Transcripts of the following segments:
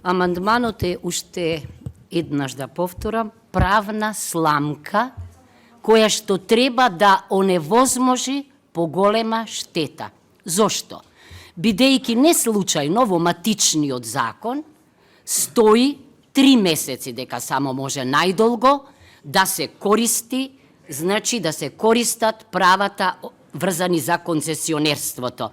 Амандманот е, уште еднаш да повторам, правна сламка која што треба да оневозможи поголема штета. Зошто? Бидејќи не случајно во матичниот закон стои 3 месеци дека само може најдолго да се користи, значи да се користат правата врзани за концесионерството.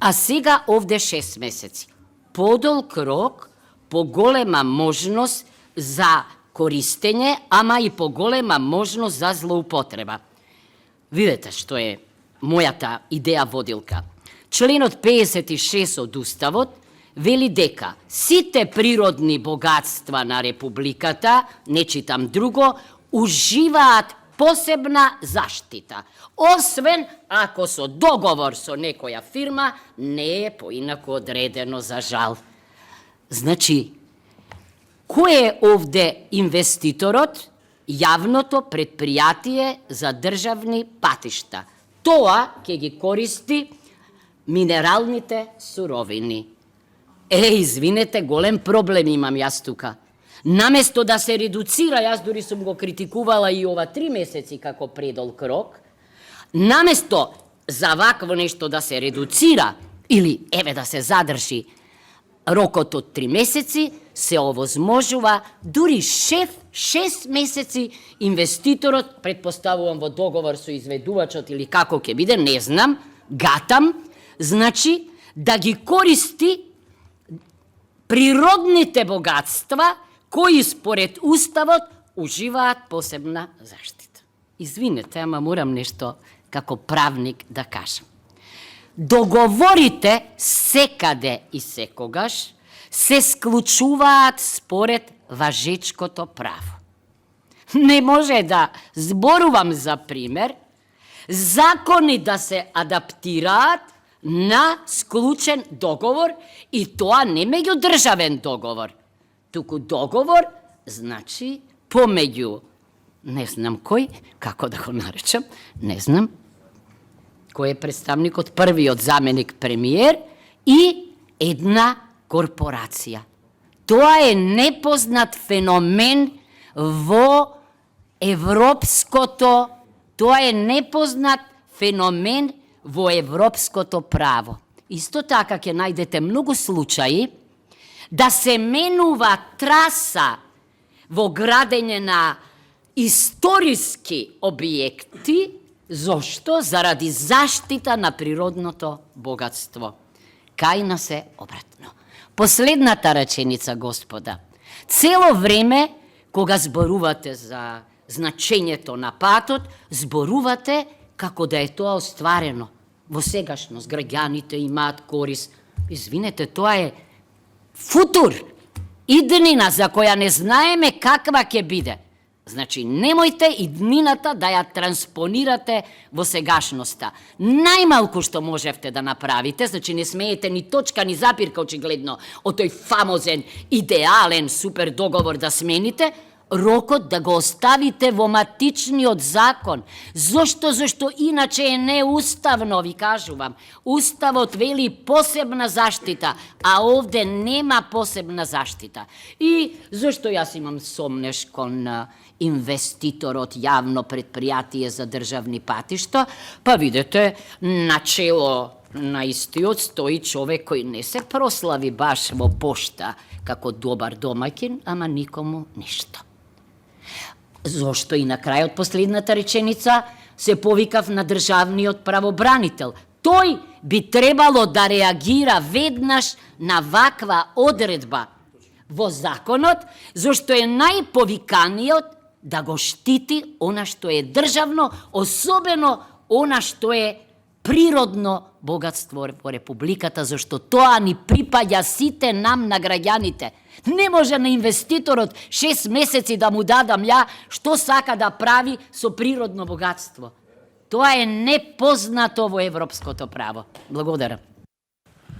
А сега овде 6 месеци. Подолг рок, поголема можност за користење, ама и поголема можност за злоупотреба. Видете што е мојата идеја водилка. Членот 56 од Уставот вели дека сите природни богатства на Републиката, не читам друго, уживаат посебна заштита, освен ако со договор со некоја фирма не е поинаку одредено, за жал. Значи, кој е овде инвеститорот? Јавното предпријатие за државни патишта. Тоа ќе ги користи минералните суровини. Извинете, голем проблем имам јас тука. Наместо да се редуцира, јас дури сум го критикувала и ова 3 месеци како предолг рок, наместо за вакво нешто да се редуцира или еве да се задржи рокот од 3 месеци, се овозможува дури 6 месеци инвеститорот, предпоставувам во договор со изведувачот или како ќе биде, не знам, гатам, значи да ги користи природните богатства кои според Уставот уживаат посебна заштита. Извинете, ама морам нешто како правник да кажам. Договорите секаде и секогаш се склучуваат според важечкото право. Не може да зборувам за пример, закони да се адаптираат на склучен договор и тоа не меѓудржавен договор, туку договор, значи, помеѓу, не знам кој, како да го наречам, не знам, кој е представникот, првиот заменик премиер и една корпорација. Тоа е непознат феномен во европското, тоа е непознат феномен во европското право. Исто така ќе најдете многу случаи да се менува траса во градење на историски објекти. Зошто? Заради заштита на природното богатство. Кај нас е обратно. Последната реченица, господа. Цело време, кога зборувате за значењето на патот, зборувате како да е тоа остварено. Во сегашност граѓаните имаат корис. Извинете, тоа е футур, иднина за која не знаеме каква ќе биде. Значи, немојте иднината да ја транспонирате во сегашноста. Најмалку што можевте да направите, значи не смеете ни точка, ни запирка очигледно од тој фамозен, идеален, супер договор да смените, рокот да го оставите во матичниот закон. Зошто? Зошто иначе е неуставно, ви кажувам. Уставот вели посебна заштита, а овде нема посебна заштита. И зошто јас имам сомнеш кон инвеститорот јавно предпријатие за државни патишта? Па видете, начело на истиот стои човек кој не се прослави баш во пошта како добар домаќин, ама никому ништо. Зошто и на крајот последната реченица се повикав на државниот правобранител. Тој би требало да реагира веднаш на ваква одредба во законот, зашто е најповиканиот да го штити она што е државно, особено она што е природно богатство во Републиката, зашто тоа ни припаѓа сите нам на граѓаните. Не може на инвеститорот 6 месеци да му дадам ја што сака да прави со природно богатство. Тоа е непознато во европското право. Благодарам.